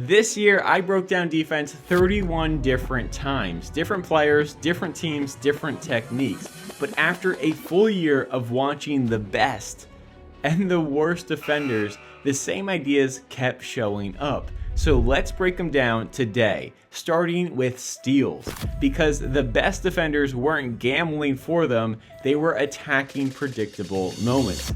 This year, I broke down defense 31 different times. Different players, different teams, different techniques. But after a full year of watching the best and the worst defenders, the same ideas kept showing up. So let's break them down today, starting with steals. Because the best defenders weren't gambling for them, they were attacking predictable moments.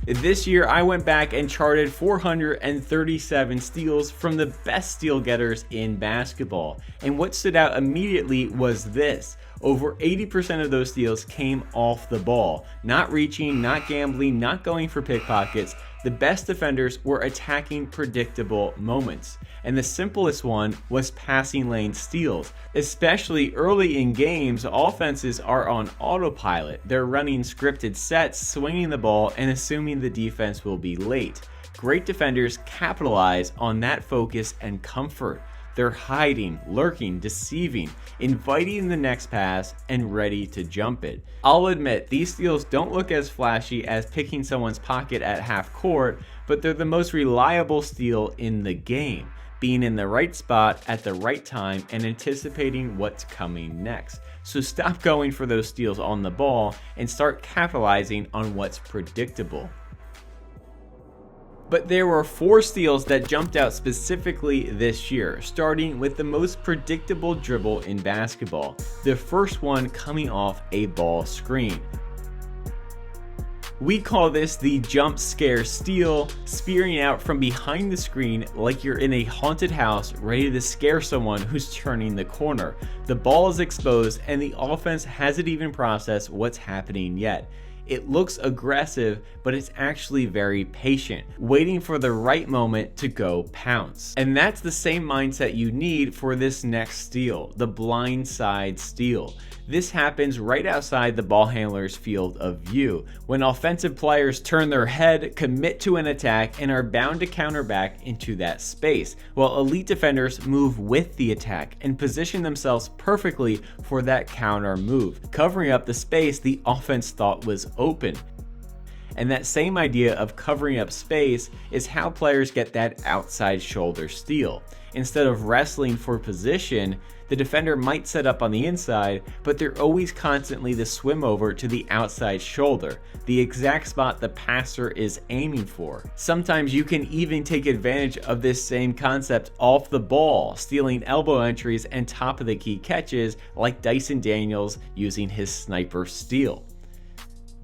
This year, I went back and charted 437 steals from the best steal getters in basketball. And what stood out immediately was this. Over 80% of those steals came off the ball. Not reaching, not gambling, not going for pickpockets. The best defenders were attacking predictable moments. And the simplest one was passing lane steals. Especially early in games, offenses are on autopilot. They're running scripted sets, swinging the ball, and assuming the defense will be late. Great defenders capitalize on that focus and comfort. They're hiding, lurking, deceiving, inviting the next pass, and ready to jump it. I'll admit, these steals don't look as flashy as picking someone's pocket at half court, but they're the most reliable steal in the game, being in the right spot at the right time and anticipating what's coming next. So stop going for those steals on the ball and start capitalizing on what's predictable. But there were 4 steals that jumped out specifically this year, starting with the most predictable dribble in basketball, the first one coming off a ball screen. We call this the jump scare steal, spearing out from behind the screen like you're in a haunted house ready to scare someone who's turning the corner. The ball is exposed and the offense hasn't even processed what's happening yet. It looks aggressive, but it's actually very patient, waiting for the right moment to go pounce. And that's the same mindset you need for this next steal, the blind side steal. This happens right outside the ball handler's field of view, when offensive players turn their head, commit to an attack, and are bound to counter back into that space, while elite defenders move with the attack and position themselves perfectly for that counter move, covering up the space the offense thought was open. And that same idea of covering up space is how players get that outside shoulder steal. Instead of wrestling for position, the defender might set up on the inside, but they're always constantly to swim over to the outside shoulder, the exact spot the passer is aiming for. Sometimes you can even take advantage of this same concept off the ball, stealing elbow entries and top of the key catches like Dyson Daniels using his sniper steal.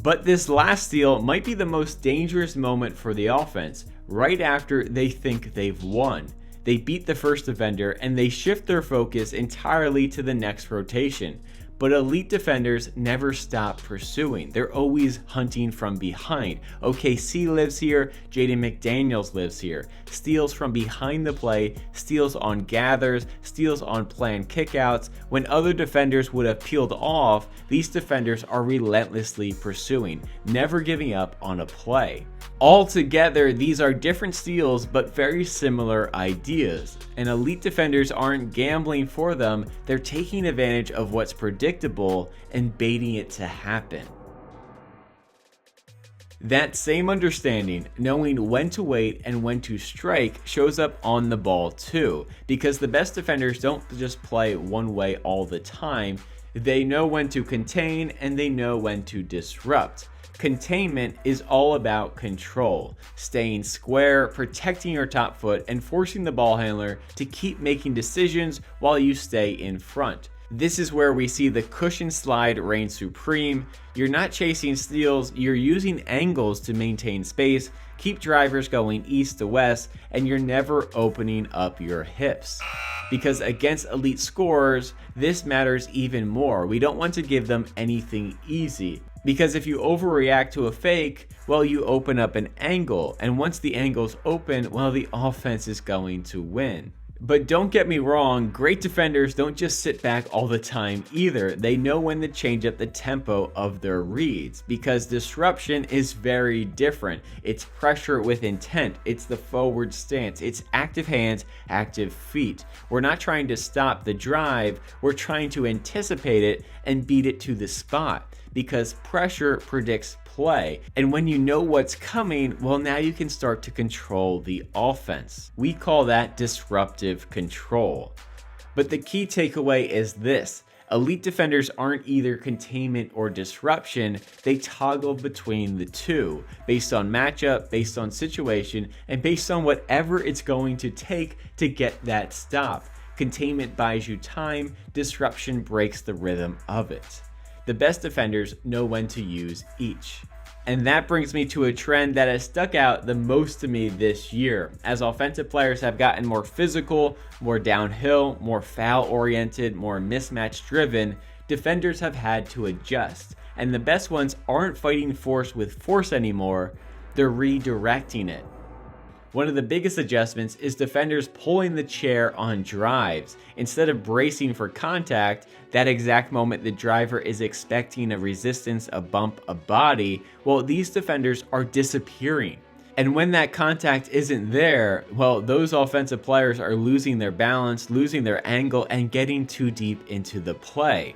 But this last steal might be the most dangerous moment for the offense, right after they think they've won. They beat the first defender and they shift their focus entirely to the next rotation. But elite defenders never stop pursuing. They're always hunting from behind. OKC lives here, Jaden McDaniels lives here. Steals from behind the play, steals on gathers, steals on planned kickouts. When other defenders would have peeled off, these defenders are relentlessly pursuing, never giving up on a play. Altogether, these are different steals but very similar ideas. And elite defenders aren't gambling for them, they're taking advantage of what's predictable and baiting it to happen. That same understanding, knowing when to wait and when to strike, shows up on the ball too, because the best defenders don't just play one way all the time. They know when to contain and they know when to disrupt. Containment is all about control, staying square, protecting your top foot, and forcing the ball handler to keep making decisions while you stay in front. This is where we see the cushion slide reign supreme. You're not chasing steals, you're using angles to maintain space, keep drivers going east to west, and you're never opening up your hips. Because against elite scorers, this matters even more. We don't want to give them anything easy. Because if you overreact to a fake, well, you open up an angle. And once the angle's open, well, the offense is going to win. But don't get me wrong, great defenders don't just sit back all the time either. They know when to change up the tempo of their reads, because disruption is very different. It's pressure with intent, it's the forward stance, it's active hands, active feet. We're not trying to stop the drive, we're trying to anticipate it and beat it to the spot, because pressure predicts play. And when you know what's coming, well, now you can start to control the offense. We call that disruptive control. But the key takeaway is this: elite defenders aren't either containment or disruption, they toggle between the two, based on matchup, based on situation, and based on whatever it's going to take to get that stop. Containment buys you time, disruption breaks the rhythm of it. The best defenders know when to use each. And that brings me to a trend that has stuck out the most to me this year. As offensive players have gotten more physical, more downhill, more foul-oriented, more mismatch-driven, defenders have had to adjust. And the best ones aren't fighting force with force anymore, they're redirecting it. One of the biggest adjustments is defenders pulling the chair on drives. Instead of bracing for contact, that exact moment the driver is expecting a resistance, a bump, a body, well, these defenders are disappearing. And when that contact isn't there, well, those offensive players are losing their balance, losing their angle, and getting too deep into the play.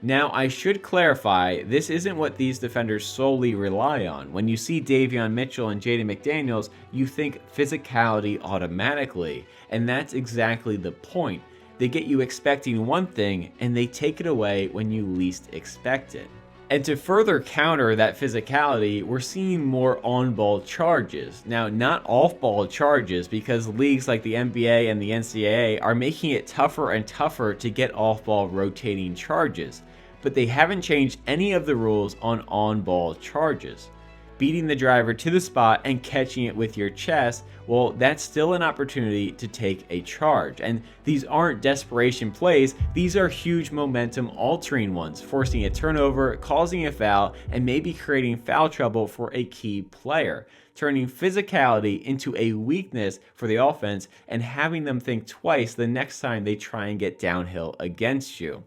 Now, I should clarify, this isn't what these defenders solely rely on. When you see Davion Mitchell and Jaden McDaniels, you think physicality automatically, and that's exactly the point. They get you expecting one thing, and they take it away when you least expect it. And to further counter that physicality, we're seeing more on-ball charges. Now, not off-ball charges, because leagues like the NBA and the NCAA are making it tougher and tougher to get off-ball rotating charges. But they haven't changed any of the rules on-ball charges. Beating the driver to the spot and catching it with your chest, well, that's still an opportunity to take a charge. And these aren't desperation plays, these are huge momentum altering ones, forcing a turnover, causing a foul, and maybe creating foul trouble for a key player, turning physicality into a weakness for the offense and having them think twice the next time they try and get downhill against you.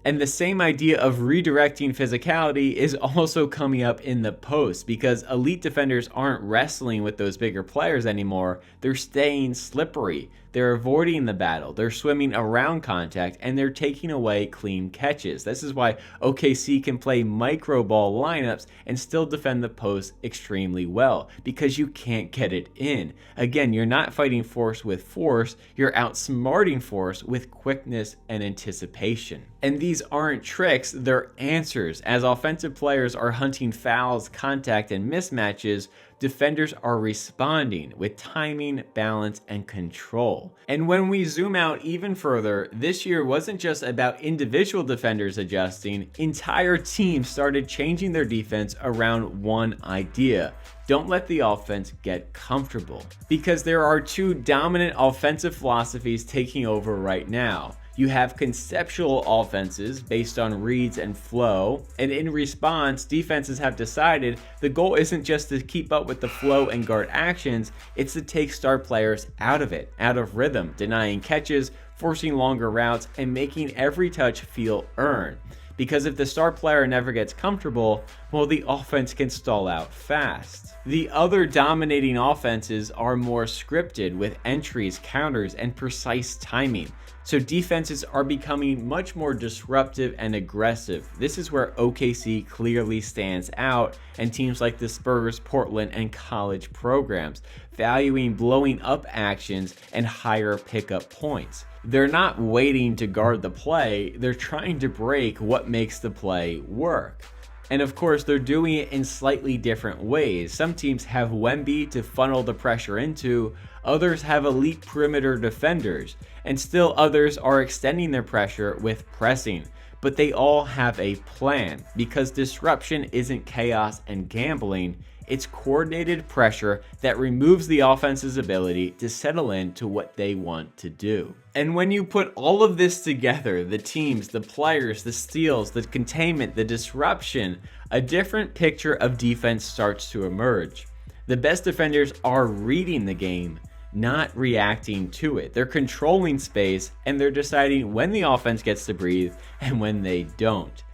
And the same idea of redirecting physicality is also coming up in the post, because elite defenders aren't wrestling with those bigger players anymore. They're staying slippery. They're avoiding the battle. They're swimming around contact, and they're taking away clean catches. This is why OKC can play micro ball lineups and still defend the post extremely well, because you can't get it in. Again, you're not fighting force with force. You're outsmarting force with quickness and anticipation. And these aren't tricks, they're answers. As offensive players are hunting fouls, contact, and mismatches, defenders are responding with timing, balance, and control. And when we zoom out even further, this year wasn't just about individual defenders adjusting, entire teams started changing their defense around one idea: don't let the offense get comfortable. Because there are two dominant offensive philosophies taking over right now. You have conceptual offenses based on reads and flow, and in response, defenses have decided the goal isn't just to keep up with the flow and guard actions, it's to take star players out of it, out of rhythm, denying catches, forcing longer routes, and making every touch feel earned. Because if the star player never gets comfortable, well, the offense can stall out fast. The other dominating offenses are more scripted, with entries, counters, and precise timing. So defenses are becoming much more disruptive and aggressive. This is where OKC clearly stands out, and teams like the Spurs, Portland, and college programs, valuing blowing up actions and higher pickup points. They're not waiting to guard the play, they're trying to break what makes the play work. And of course, they're doing it in slightly different ways. Some teams have Wemby to funnel the pressure into, others have elite perimeter defenders, and still others are extending their pressure with pressing. But they all have a plan, because disruption isn't chaos and gambling, it's coordinated pressure that removes the offense's ability to settle into what they want to do. And when you put all of this together, the teams, the players, the steals, the containment, the disruption, a different picture of defense starts to emerge. The best defenders are reading the game, not reacting to it. They're controlling space, and they're deciding when the offense gets to breathe and when they don't.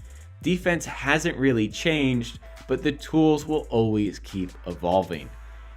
Defense hasn't really changed, but the tools will always keep evolving.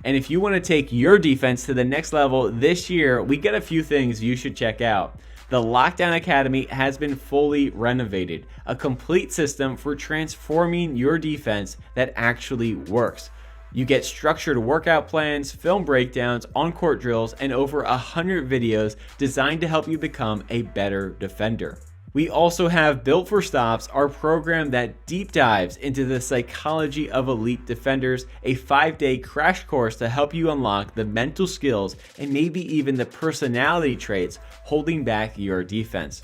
And if you want to take your defense to the next level this year, we got a few things you should check out. The Lockdown Academy has been fully renovated, a complete system for transforming your defense that actually works. You get structured workout plans, film breakdowns, on-court drills, and over 100 videos designed to help you become a better defender. We also have Built for Stops, our program that deep dives into the psychology of elite defenders, a 5-day crash course to help you unlock the mental skills and maybe even the personality traits holding back your defense.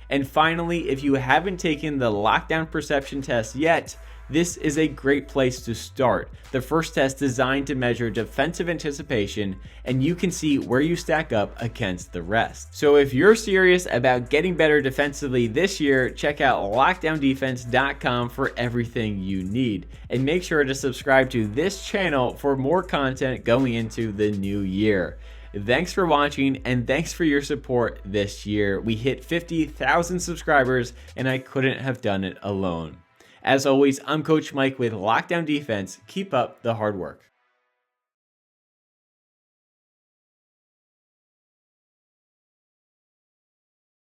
And finally, if you haven't taken the Lockdown Perception Test yet, this is a great place to start. The first test designed to measure defensive anticipation, and you can see where you stack up against the rest. So if you're serious about getting better defensively this year, check out lockdowndefense.com for everything you need. And make sure to subscribe to this channel for more content going into the new year. Thanks for watching, and thanks for your support this year. We hit 50,000 subscribers, and I couldn't have done it alone. As always, I'm Coach Mike with Lockdown Defense. Keep up the hard work.